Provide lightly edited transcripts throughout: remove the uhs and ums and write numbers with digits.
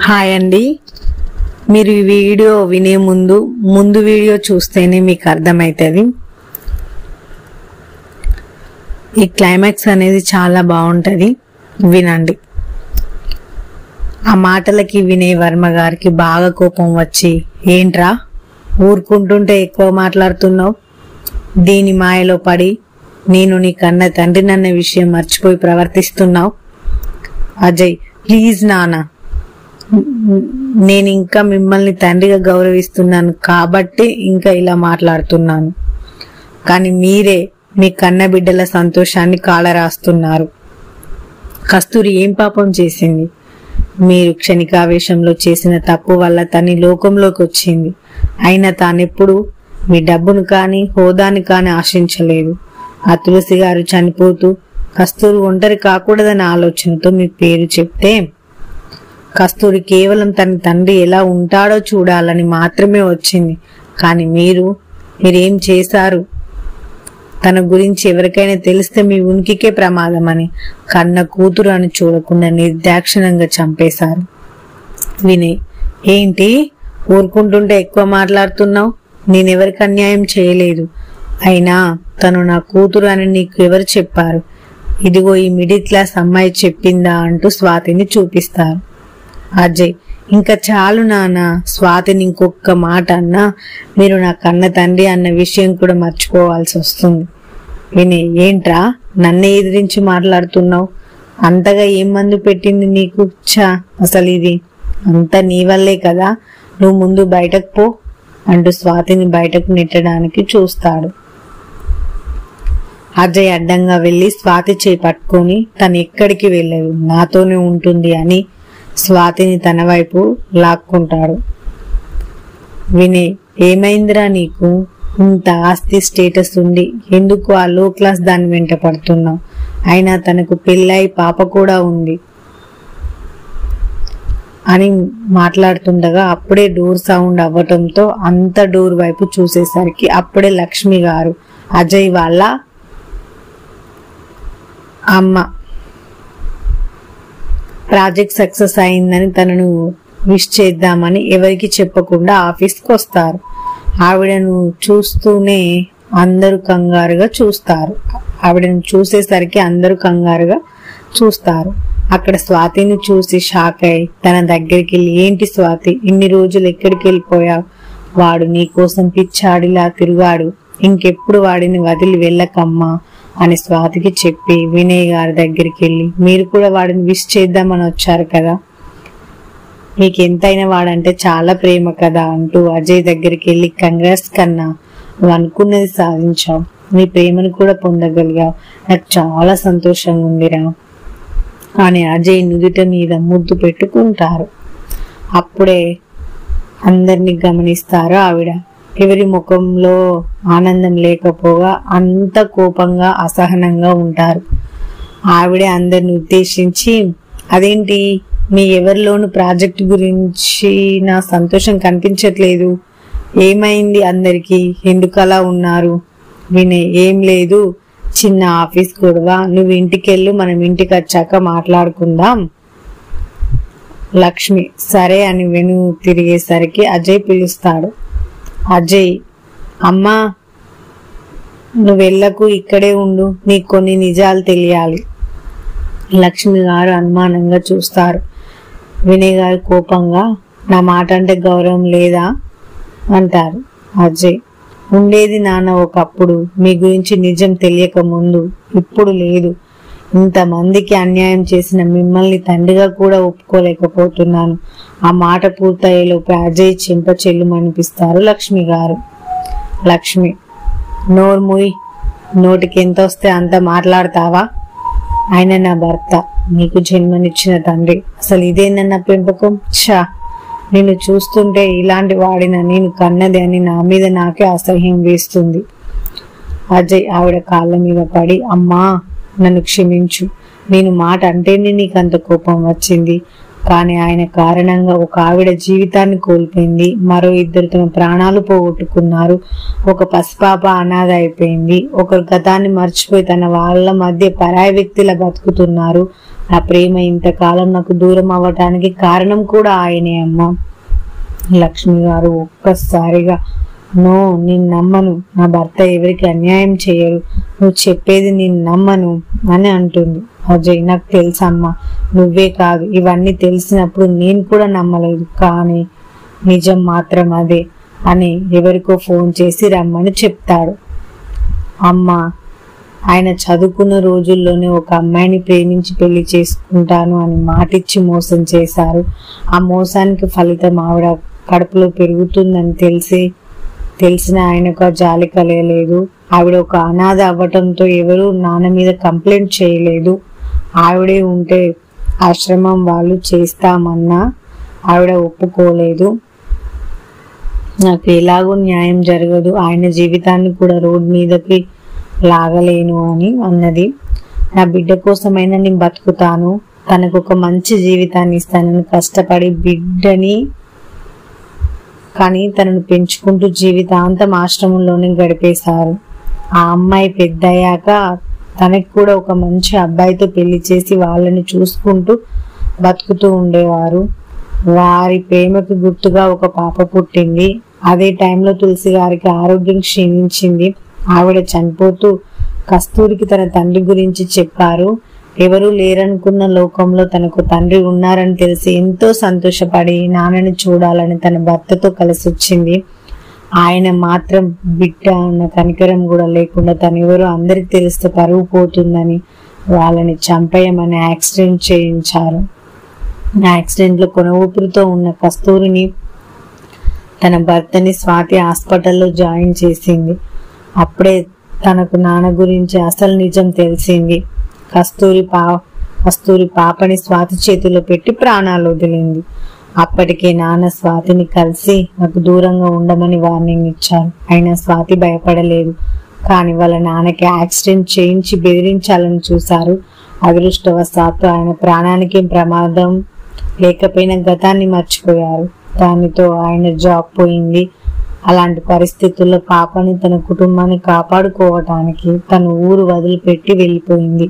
Hi అండి. మీరు ఈ వీడియో వినే ముందు వీడియో చూస్తేనే మీకు అర్థమవుతుంది. ఈ క్లైమాక్స్ అనేది చాలా బాగుంటది, వినండి. ఆ మాటలకి వినయ్ వర్మ గారికి బాగా కోపం వచ్చి, ఏంట్రా ఊరుకుంటుంటే ఎక్కువ మాట్లాడుతున్నావు, దీని మాయలో పడి నేను నీ కన్న తండ్రినన్న విషయం మర్చిపోయి ప్రవర్తిస్తున్నావు. అజయ్, ప్లీజ్ నాన్న, నేను ఇంకా మిమ్మల్ని తండ్రిగా గౌరవిస్తున్నాను కాబట్టి ఇంకా ఇలా మాట్లాడుతున్నాను. కానీ మీరే మీ కన్న బిడ్డల సంతోషాన్ని కాలరాస్తున్నారు. కస్తూరి ఏం పాపం చేసింది? మీరు క్షణికావేశంలో చేసిన తప్పు వల్ల తన లోకంలోకి వచ్చింది. అయినా తానెప్పుడు మీ డబ్బును కానీ హోదాని కానీ ఆశించలేదు. ఆ తులసి గారు చనిపోతూ కస్తూరి ఒంటరి కాకూడదన్న ఆలోచనతో మీ పేరు చెప్తే కస్తూరి కేవలం తన తండ్రి ఎలా ఉంటాడో చూడాలని మాత్రమే వచ్చింది. కానీ మీరేం చేశారు? తన గురించి ఎవరికైనా తెలిస్తే మీ ఉనికికే ప్రమాదమని కన్న కూతురు అని చూడకుండా నిర్దాక్షిణంగా చంపేశారు. వినయ్, ఏంటి ఊరుకుంటుంటే ఎక్కువ మాట్లాడుతున్నావు? నేనెవరికి అన్యాయం చేయలేదు. అయినా తను నా కూతురు అని నీకు ఎవరు చెప్పారు? ఇదిగో ఈ మిడిల్ క్లాస్ అమ్మాయి చెప్పిందా అంటూ స్వాతిని చూపిస్తారు. అజయ్, ఇంకా చాలు నాన్న, స్వాతిని ఇంకొక మాట అన్నా మీరు నా కన్న తండ్రి అన్న విషయం కూడా మర్చిపోవాల్సి వస్తుంది. వినయ్, ఏంట్రా నన్నే ఎదిరించి మాట్లాడుతున్నావు? అంతగా ఏం మందు పెట్టింది నీకు? అసలు ఇది అంతా నీ వల్లే కదా. నువ్వు ముందు బయటకు పో అంటూ స్వాతిని బయటకు నెట్టడానికి చూస్తాడు. అజయ్ అడ్డంగా వెళ్లి స్వాతి చేయి పట్టుకొని తను ఎక్కడికి వెళ్ళదు, నాతోనే ఉంటుంది అని స్వాతిని తన వైపు లాక్కుంటాడు. వినయ్, ఏమైందిరా నీకు? ఇంత ఆస్తి స్టేటస్ ఉండి ఎందుకు ఆ లో క్లాస్ దాని వెంట పడుతున్నావు? అయినా తనకు పెళ్ళై పాప కూడా ఉంది అని మాట్లాడుతుండగా అప్పుడే డోర్ సౌండ్ అవ్వటంతో అంత డోర్ వైపు చూసేసరికి అప్పుడే లక్ష్మి గారు, అజయ్ వాళ్ళ అమ్మ, ప్రాజెక్ట్ సక్సెస్ అయిందని తనను విష్ చేద్దామని ఎవరికి చెప్పకుండా ఆఫీస్కి వస్తారు. ఆవిడను చూస్తూనే అందరూ కంగారుగా చూస్తారు. ఆవిడను చూసేసరికి అందరూ కంగారుగా చూస్తారు. అక్కడ స్వాతిని చూసి షాక్ అయి తన దగ్గరికి వెళ్ళి, ఏంటి స్వాతి, ఇన్ని రోజులు ఎక్కడికి వెళ్ళిపోయావు? వాడు నీకోసం పిచ్చాడిలా తిరుగాడు, ఇంకెప్పుడు వాడిని వదిలి వెళ్ళకమ్మా అని స్వాతికి చెప్పి వినయ్ గారి దగ్గరికి వెళ్ళి, మీరు కూడా వాడిని విష్ చేద్దామని వచ్చారు కదా, మీకు ఎంతైనా వాడంటే చాలా ప్రేమ కదా అంటూ అజయ్ దగ్గరికి వెళ్ళి, కంగ్రాట్స్ కన్నా, నువ్వు అనుకున్నది సాధించావు, నీ ప్రేమను కూడా పొందగలిగావు, నాకు చాలా సంతోషంగా ఉందిరా అని అజయ్ నుదుట మీద ముద్దు పెట్టుకుంటారు. అప్పుడే అందరినీ గమనిస్తారు ఆవిడ. ఎవరి ముఖంలో ఆనందం లేకపోగా అంత కోపంగా అసహనంగా ఉంటారు. ఆవిడే అందరిని ఉద్దేశించి, అదేంటి మీ ఎవరిలోనూ ప్రాజెక్ట్ గురించి నా సంతోషం కనిపించట్లేదు, ఏమైంది అందరికి, ఎందుకు అలా ఉన్నారు? వినయ్, ఏం లేదు, చిన్న ఆఫీస్ గొడవ, నువ్వు ఇంటికెళ్ళు, మనం ఇంటికి వచ్చాక మాట్లాడుకుందాం. లక్ష్మి సరే అని వెను తిరిగేసరికి అజయ్ పిలుస్తాడు. అజయ్, అమ్మా నువ్వు వెళ్ళకు, ఇక్కడే ఉండు, నీకు కొన్ని నిజాలు తెలియాలి. లక్ష్మి గారు అనుమానంగా చూస్తారు. వినయ్ గారు కోపంగా, నా మాట అంటే గౌరవం లేదా అంటారు. అజయ్, ఉండేది నాన్న ఒకప్పుడు, మీ గురించి నిజం తెలియక ముందు, ఇప్పుడు లేదు. ఇంతమందికి అన్యాయం చేసిన మిమ్మల్ని తండ్రిగా కూడా ఒప్పుకోలేకపోతున్నాను. ఆ మాట పూర్తయ్యేలోపు అజయ్ చెంప చెల్లుమనిపిస్తారు లక్ష్మి గారు. లక్ష్మి, నోరు మూయి, నోటికి ఎంత వస్తే అంత మాట్లాడతావా? ఆయన నా భర్త, నీకు జన్మనిచ్చిన తండ్రి, అసలు ఇదేనన్న పెంపకం? నిన్ను చూస్తుంటే ఇలాంటి వాడిన నేను కన్నది అని నా మీద నాకే అసహ్యం వేస్తుంది. అజయ్ ఆవిడ కాళ్ళ మీద పడి, అమ్మా నన్ను క్షమించు, నేను మాట అంటేనే నీకంత కోపం వచ్చింది, కానీ ఆయన కారణంగా ఒక ఆవిడ జీవితాన్ని కోల్పోయింది, మరో ఇద్దరు తమ ప్రాణాలు పోగొట్టుకున్నారు, ఒక పసిపాప అనాథ అయిపోయింది, ఒకరు గతాన్ని మర్చిపోయి తన వాళ్ళ మధ్య పరాయి వ్యక్తిలా బతుకుతున్నారు. నా ప్రేమ ఇంతకాలం నాకు దూరం అవ్వటానికి కారణం కూడా ఆయనే అమ్మా. లక్ష్మి గారు ఒక్కసారిగా, నో, నేను నమ్మను, నా భర్త ఎవరికి అన్యాయం చేయరు, నువ్వు చెప్పేది నేను నమ్మను అని అంటుంది. అజయ్, నాకు తెలుసమ్మా, నువ్వే కాదు, ఇవన్నీ తెలిసినప్పుడు నేను కూడా నమ్మలేదు, కానీ నిజం మాత్రం అదే అని ఎవరికో ఫోన్ చేసి రమ్మని చెప్తాడు. అమ్మా, ఆయన చదువుకున్న రోజుల్లోనే ఒక అమ్మాయిని ప్రేమించి పెళ్లి చేసుకుంటాను అని మాటిచ్చి మోసం చేశారు. ఆ మోసానికి ఫలితం ఆవిడ కడుపులో పెరుగుతుందని తెలిసిన ఆయనకు జాలి కలగలేదు. ఆవిడ ఒక అనాథ అవ్వటంతో ఎవరు నాన్న మీద కంప్లైంట్ చేయలేదు. ఆవిడే ఉంటే ఆశ్రమం వాళ్ళు చేస్తామన్నా ఆవిడ ఒప్పుకోలేదు. నాకు ఎలాగో న్యాయం జరగదు, ఆయన జీవితాన్ని కూడా రోడ్ మీదకి లాగలేను అని అన్నది. నా బిడ్డ కోసమైనా నేను బతుకుతాను, తనకు ఒక మంచి జీవితాన్ని ఇస్తానని కష్టపడి బిడ్డని కానీ తనను పెంచుకుంటూ జీవితాంతం ఆశ్రమంలోనే గడిపేశారు. ఆ అమ్మాయి పెద్దయ్యాక తనకి కూడా ఒక మంచి అబ్బాయితో పెళ్లి చేసి వాళ్ళని చూసుకుంటూ బతుకుతూ ఉండేవారు. వారి ప్రేమకు గుర్తుగా ఒక పాప పుట్టింది. అదే టైంలో తులసి గారికి ఆరోగ్యం క్షీణించింది. ఆవిడ చనిపోతూ కస్తూరికి తన తండ్రి గురించి చెప్పారు. ఎవరూ లేరనుకున్న లోకంలో తనకు తండ్రి ఉన్నారని తెలిసి ఎంతో సంతోషపడి నాన్నని చూడాలని తన భర్తతో కలిసి వచ్చింది. ఆయన మాత్రం బిడ్డ అన్న కనికరం కూడా లేకుండా తనెవరో అందరికి తెలిస్తే పరువు పోతుందని వాళ్ళని చంపేయమని యాక్సిడెంట్ చేయించారు. యాక్సిడెంట్ లో కొన ఊపిరితో ఉన్న కస్తూరిని తన భర్తని స్వాతి హాస్పిటల్లో జాయిన్ చేసింది. అప్పుడే తనకు నాన్న గురించి అసలు నిజం తెలిసింది. కస్తూరి పాపని స్వాతి చేతిలో పెట్టి ప్రాణాలు వదిలింది. అప్పటికే నాన్న స్వాతిని కలిసి నాకు దూరంగా ఉండమని వార్నింగ్ ఇచ్చారు. అయినా స్వాతి భయపడలేదు. కానీ వాళ్ళ నాన్నకి యాక్సిడెంట్ చేయించి బెదిరించాలని చూశారు. అదృష్టవశాత్తు ఆయన ప్రాణానికి ప్రమాదం లేకపోయినా గతాన్ని మర్చిపోయారు. దానితో ఆయన జాబ్ పోయింది. అలాంటి పరిస్థితుల్లో పాపని తన కుటుంబాన్ని కాపాడుకోవటానికి తను ఊరు వదిలిపెట్టి వెళ్ళిపోయింది.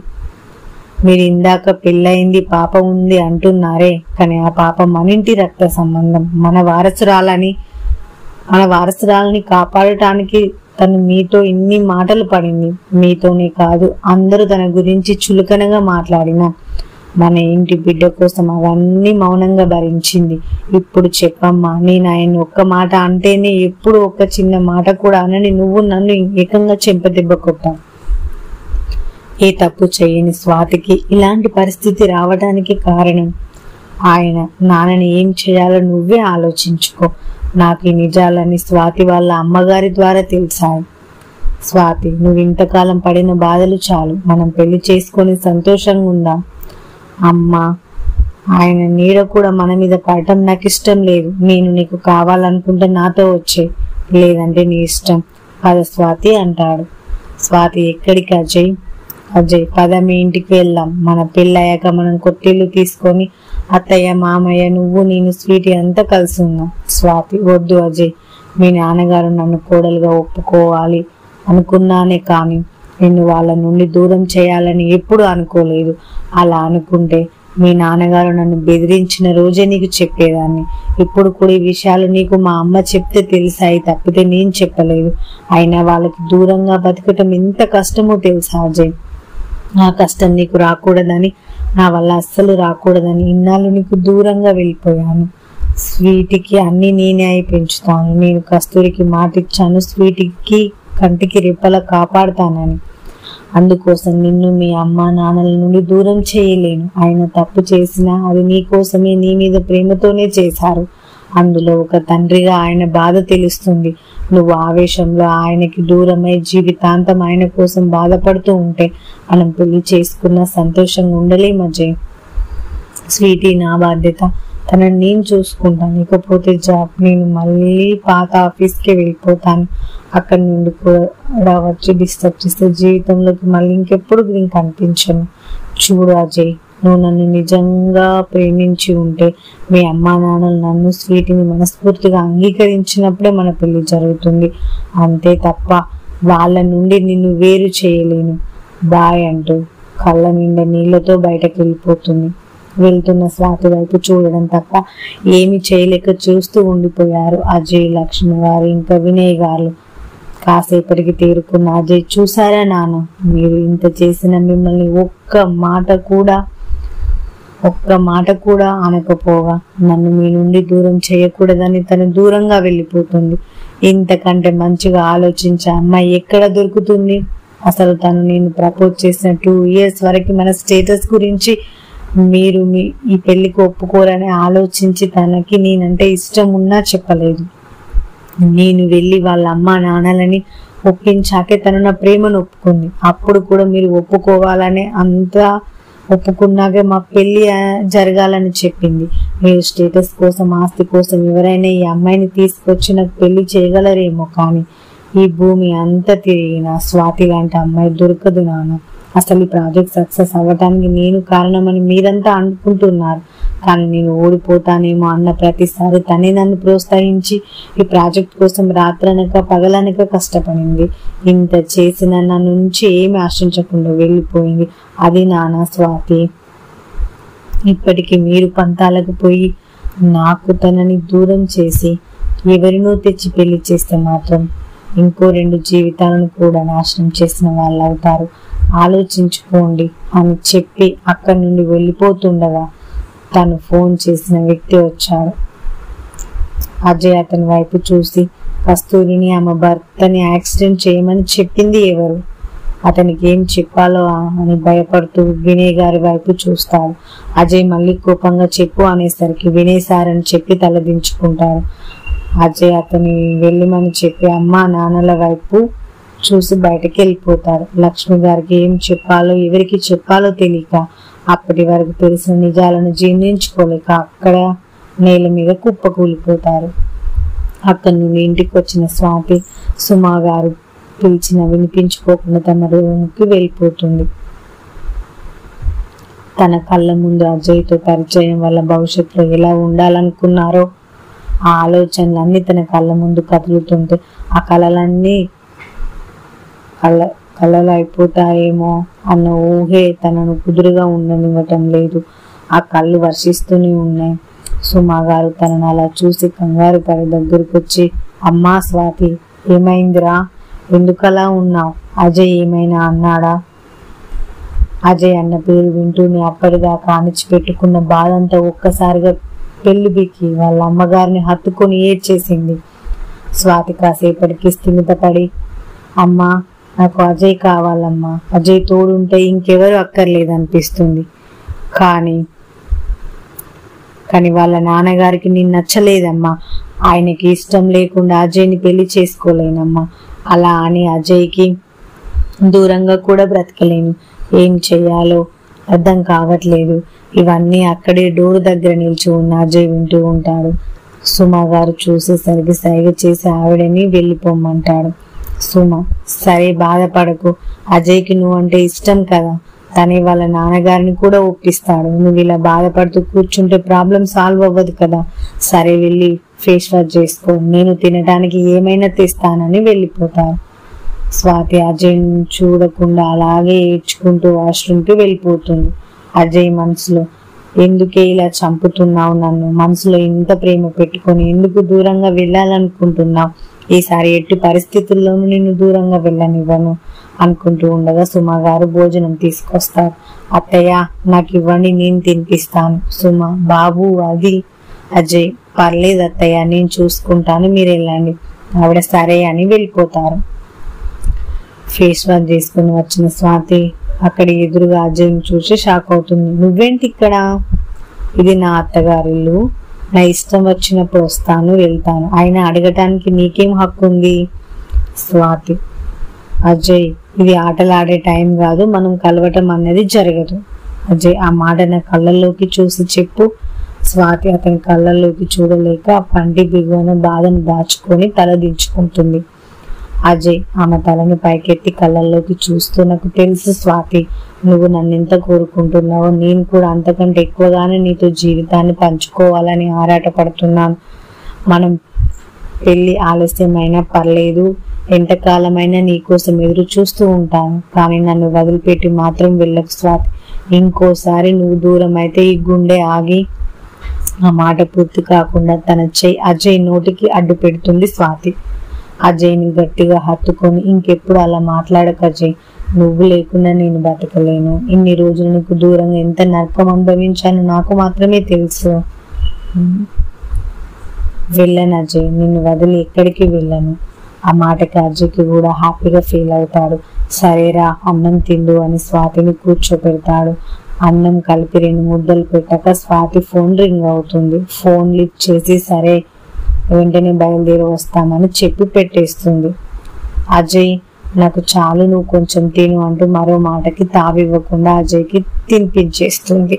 మీరు ఇందాక పెళ్ళయింది, పాప ఉంది అంటున్నారే, కానీ ఆ పాప మన ఇంటి రక్త సంబంధం. మన వారసురాలని కాపాడటానికి తను మీతో ఇన్ని మాటలు పడింది. మీతోనే కాదు, అందరూ తన గురించి చులకనగా మాట్లాడినా మన ఇంటి బిడ్డ కోసం అవన్నీ మౌనంగా భరించింది. ఇప్పుడు చెప్పమ్మా, నేను ఆయన ఒక్క మాట అంటేనే ఎప్పుడు ఒక్క చిన్న మాట కూడా అనని నువ్వు నన్ను ఏకంగా చెంపదెబ్బ కొట్టావు. ఏ తప్పు చేయని స్వాతికి ఇలాంటి పరిస్థితి రావడానికి కారణం ఆయన. నాన్నని ఏం చేయాలో నువ్వే ఆలోచించుకో. నాకు ఈ నిజాలని స్వాతి వాళ్ళ అమ్మగారి ద్వారా తెలిసాయి. స్వాతి, నువ్వు ఇంతకాలం పడిన బాధలు చాలు, మనం పెళ్లి చేసుకొని సంతోషంగా ఉందాం. అమ్మా, ఆయన నీడ కూడా మన మీద పడటం నాకు ఇష్టం లేదు. నేను నీకు కావాలనుకుంటే నాతో వచ్చే, లేదంటే నీ ఇష్టం. పద స్వాతి అంటాడు. స్వాతి, ఎక్కడికి అజయ్? అజయ్, పద మీ ఇంటికి వెళ్దాం. మన పెళ్ళయ్యాక మనం కొత్తిల్లు తీసుకొని అత్తయ్య, మామయ్య, నువ్వు, నేను, స్వీటీ అంతా కలిసి ఉన్నాం. స్వాతి, వద్దు అజయ్, మీ నాన్నగారు నన్ను కోడలుగా ఒప్పుకోవాలి అనుకున్నానే కానీ నిన్ను వాళ్ళ నుండి దూరం చేయాలని ఎప్పుడు అనుకోలేదు. అలా అనుకుంటే మీ నాన్నగారు నన్ను బెదిరించిన రోజే నీకు చెప్పేదాన్ని. ఇప్పుడు కూడా ఈ విషయాలు నీకు మా అమ్మ చెప్తే తెలిసాయి తప్పితే నేను చెప్పలేదు. అయినా వాళ్ళకి దూరంగా బతకటం ఎంత కష్టమో తెలుసా అజయ్. ఆ కష్టం నీకు రాకూడదని, నా వల్ల అస్సలు రాకూడదని ఇన్నాళ్ళు నీకు దూరంగా వెళ్ళిపోయాను. స్వీటీకి అన్ని నేనే అయి పెంచుతాను. నేను కస్తూరికి మాటిచ్చాను, స్వీటీకి కంటికి రెప్పలా కాపాడుతానని. అందుకోసం నిన్ను మీ అమ్మ నాన్నల నుండి దూరం చేయలేను. ఆయన తప్పు చేసినా అది నీకోసమే, నీ మీద ప్రేమతోనే చేశారు. అందులో ఒక తండ్రిగా ఆయన బాధ తెలుస్తుంది. నువ్వు ఆవేశంలో ఆయనకి దూరమై జీవితాంతం ఆయన కోసం బాధపడుతూ ఉంటే మనం పెళ్లి చేసుకున్న సంతోషంగా ఉండలేం అజయ్. స్వీటీ నా బాధ్యత, తనని నేను చూసుకుంటాను. ఇకపోతే జాబ్, నేను మళ్ళీ పాత ఆఫీస్కి వెళ్ళిపోతాను. అక్కడి నుండి కూడా వచ్చి డిస్టర్బ్ చేస్తే జీవితంలోకి మళ్ళీ ఇంకెప్పుడు నేను కనిపించను. చూడు అజయ్, నువ్వు నన్ను నిజంగా ప్రేమించి ఉంటే మీ అమ్మా నాన్నలు నన్ను స్వీటీని మనస్ఫూర్తిగా అంగీకరించినప్పుడే మన పెళ్లి జరుగుతుంది. అంతే తప్ప వాళ్ళ నుండి నిన్ను వేరు చేయలేను. బాయ్ అంటూ కళ్ళ నిండా నీళ్లతో బయటకు వెళ్ళిపోతుంది. వెళ్తున్న స్వాతి వైపు చూడడం తప్ప ఏమి చేయలేక చూస్తూ ఉండిపోయారు అజయ్, లక్ష్మి గారు ఇంకా వినయ్ గారు. కాసేపటికి తేరుకున్న అజయ్, చూసారా నాన్న, మీరు ఇంత చేసిన మిమ్మల్ని ఒక్క మాట కూడా అనకపోగా నన్ను మీ నుండి దూరం చేయకూడదని తను దూరంగా వెళ్ళిపోతుంది. ఇంతకంటే మంచిగా ఆలోచించే అమ్మాయి ఎక్కడ దొరుకుతుంది? అసలు తను నేను ప్రపోజ్ చేసిన 2 years వరకు మన స్టేటస్ గురించి మీరు ఈ పెళ్లికి ఒప్పుకోరని ఆలోచించి తనకి నేనంటే ఇష్టం ఉన్నా చెప్పలేదు. నేను వెళ్ళి వాళ్ళ అమ్మా నాన్నలని ఒప్పించాకే తను నా ప్రేమను ఒప్పుకుంది. అప్పుడు కూడా మీరు ఒప్పుకోవాలని అంతా ఒప్పుకున్నాకే మా పెళ్లి జరగాలని చెప్పింది. మీరు స్టేటస్ కోసం, ఆస్తి కోసం ఎవరైనా ఈ అమ్మాయిని తీసుకొచ్చి నాకు పెళ్లి చేయగలరేమో, కానీ ఈ భూమి అంతా తిరిగిన స్వాతి లాంటి అమ్మాయి దొరకదు నాన్న. అసలు ఈ ప్రాజెక్ట్ సక్సెస్ అవ్వటానికి నేను కారణమని మీరంతా అనుకుంటున్నారు, కానీ నేను ఓడిపోతానేమో అన్న ప్రతిసారి తనే నన్ను ప్రోత్సహించి ఈ ప్రాజెక్ట్ కోసం రాత్రనక పగలనక కష్టపడింది. ఇంత చేసిన నా నుంచి ఏమి ఆశించకుండా వెళ్ళిపోయింది. అది నాన్న స్వాతి. ఇప్పటికీ మీరు పంతాలకు పోయి నాకు తనని దూరం చేసి ఎవరినో తెచ్చి పెళ్లి చేస్తే మాత్రం ఇంకో 2 జీవితాలను కూడా నాశనం చేసిన వాళ్ళు అవుతారు. ఆలోచించుకోండి అని చెప్పి అక్కడి నుండి వెళ్ళిపోతుండగా తను ఫోన్ చేసిన వ్యక్తి వచ్చాడు. అజయ్ అతని వైపు చూసి, కస్తూరిని ఆమె భర్తని యాక్సిడెంట్ చేయమని చెప్పింది ఎవరు? అతనికి ఏం చెప్పాలో అని భయపడుతూ వినయ్ గారి వైపు చూస్తాడు. అజయ్ మళ్ళీ కోపంగా చెప్పు అనేసరికి వినయ్ సార్ అని చెప్పి తలదించుకుంటాడు. అజయ్ అతని వెళ్ళమని చెప్పి అమ్మా నాన్నల వైపు చూసి బయటకి వెళ్ళిపోతాడు. లక్ష్మి గారికి ఏం చెప్పాలో ఎవరికి చెప్పాలో తెలియక అప్పటి వరకు తెలిసిన నిజాలను జీర్ణించుకోలేక అక్కడ నేల మీద కుప్పకూలిపోతారు. అక్కడి నుండి ఇంటికి వచ్చిన స్వాతి సుమా గారు పిలిచిన వినిపించుకోకుండా తమ రూమ్కి వెళ్ళిపోతుంది. తన కళ్ళ ముందు అజయ్తో పరిచయం వల్ల భవిష్యత్తులో ఎలా ఉండాలనుకున్నారో ఆ ఆలోచనలన్నీ తన కళ్ళ ముందు కదులుతుంటే ఆ కళలన్నీ కళలు అయిపోతాయేమో అన్న ఊహే తనను కుదురుగా ఉండనివ్వటం లేదు. ఆ కళ్ళు వర్షిస్తూనే ఉన్నాయి. సుమా గారు తనను అలా చూసి కంగారు పడి దగ్గరకు వచ్చి, అమ్మా స్వాతి, ఏమైందిరా, ఎందుకలా ఉన్నావు? అజయ్ ఏమైనా అన్నాడా? అజయ్ అన్న పేరు వింటూనే అప్పటిదాకా అణిచిపెట్టుకున్న బాధంతా ఒక్కసారిగా పెళ్లిబికి వాళ్ళ అమ్మగారిని హత్తుకొని ఏడ్చేసింది. స్వాతి కాసేపటికి స్థిమితపడి, అమ్మా నాకు అజయ్ కావాలమ్మా, అజయ్ తోడుంటే ఇంకెవరు అక్కర్లేదనిపిస్తుంది, కానీ వాళ్ళ నాన్నగారికి నేను నచ్చలేదమ్మా, ఆయనకి ఇష్టం లేకుండా అజయ్ని పెళ్లి చేసుకోలేనమ్మా, అలా అని అజయ్కి దూరంగా కూడా బ్రతకలేను, ఏం చెయ్యాలో అర్థం కావట్లేదు. ఇవన్నీ అక్కడే డోర్ దగ్గర నిలిచి ఉన్న అజయ్ వింటూ ఉంటాడు. సుమా గారు చూసేసరికి సైగ చేసి ఆవిడని వెళ్ళిపోమ్మంటాడు. సుమ, సరే బాధపడకు, అజయ్కి నువ్వంటే ఇష్టం కదా, తనే వాళ్ళ నాన్నగారిని కూడా ఒప్పిస్తాడు. నువ్వు ఇలా బాధపడుతూ కూర్చుంటే ప్రాబ్లం సాల్వ్ అవ్వదు కదా, సరే వెళ్ళి ఫేస్ వాష్ చేసుకో, నేను తినడానికి ఏమైనా తెస్తానని వెళ్ళిపోతారు. స్వాతి అజయ్ చూడకుండా అలాగే ఏడ్చుకుంటూ వాష్రూమ్కి వెళ్ళిపోతుంది. అజయ్ మనసులో, ఎందుకే ఇలా చంపుతున్నావు నన్ను, మనసులో ఇంత ప్రేమ పెట్టుకొని ఎందుకు దూరంగా వెళ్ళాలనుకుంటున్నావు, ఈసారి ఎట్టి పరిస్థితుల్లోనూ నిన్ను దూరంగా వెళ్ళనివ్వను అనుకుంటూ ఉండగా సుమా గారు భోజనం తీసుకొస్తారు. అత్తయ్య నాకు ఇవ్వండి, నేను తినిపిస్తాను. సుమ, బాబు అది. అజయ్, పర్లేదు అత్తయ్య, నేను చూసుకుంటాను, మీరు వెళ్ళండి. ఆవిడ సరే అని వెళ్ళిపోతారు. ఫేస్ వాష్ చేసుకుని వచ్చిన స్వాతి అక్కడ ఎదురుగా అజయ్ని చూసి షాక్ అవుతుంది. నువ్వేంటి ఇక్కడ? ఇది నా అత్తగారిల్లు, నా ఇష్టం వచ్చినప్పుడు వస్తాను వెళ్తాను, ఆయన అడగటానికి నీకేం హక్కు ఉంది? స్వాతి, అజయ్, ఇది ఆటలాడే టైం కాదు, మనం కలవటం అన్నది జరగదు. అజయ్, ఆ మాట నా కళ్ళల్లోకి చూసి చెప్పు. స్వాతి అతని కళ్ళల్లోకి చూడలేక పంటి బిగువన బాధను దాచుకొని తల దించుకుంటుంది. అజయ్ ఆమె తలని పైకెత్తి కళ్ళల్లోకి చూస్తూ, నాకు తెలుసు స్వాతి, నువ్వు నన్నెంత కోరుకుంటున్నావో, నేను కూడా అంతకంటే ఎక్కువగానే నీతో జీవితాన్ని పంచుకోవాలని ఆరాటపడుతున్నాను. మనం పెళ్లి ఆలస్యమైనా పర్లేదు, ఎంతకాలమైనా నీకోసం ఎదురు చూస్తూ ఉంటాను. కానీ నన్ను వదిలిపెట్టి మాత్రం వెళ్ళకు స్వాతి. ఇంకోసారి నువ్వు దూరం అయితే ఈ గుండె ఆగి. ఆ మాట పూర్తి కాకుండా తన చెయ్యి అజయ్ నోటికి అడ్డు పెడుతుంది స్వాతి. అజయ్ని గట్టిగా హత్తుకొని, ఇంకెప్పుడు అలా మాట్లాడక అజయ్, నువ్వు లేకుండా నేను బతకలేను. ఇన్ని రోజులు నీకు దూరంగా ఎంత నరకం అనుభవించాను నాకు మాత్రమే తెలుసు. వెళ్ళను అజయ్, నిన్ను వదిలి ఎక్కడికి వెళ్ళను. ఆ మాటకి అజయ్కి కూడా హ్యాపీగా ఫీల్ అవుతాడు. సరేరా అన్నం తిండు అని స్వాతిని కూర్చోపెడతాడు. అన్నం కలిపి 2 ముద్దలు పెట్టాక స్వాతి ఫోన్ రింగ్ అవుతుంది. ఫోన్ లిఫ్ట్ చేసి సరే వెంటనే బయలుదేరి వస్తామని చెప్పి పెట్టేస్తుంది. అజయ్, నాకు చాలు, నువ్వు కొంచెం తిను అంటూ మరో మాటకి తావివ్వకుండా అజయ్కి తినిపించేస్తుంది.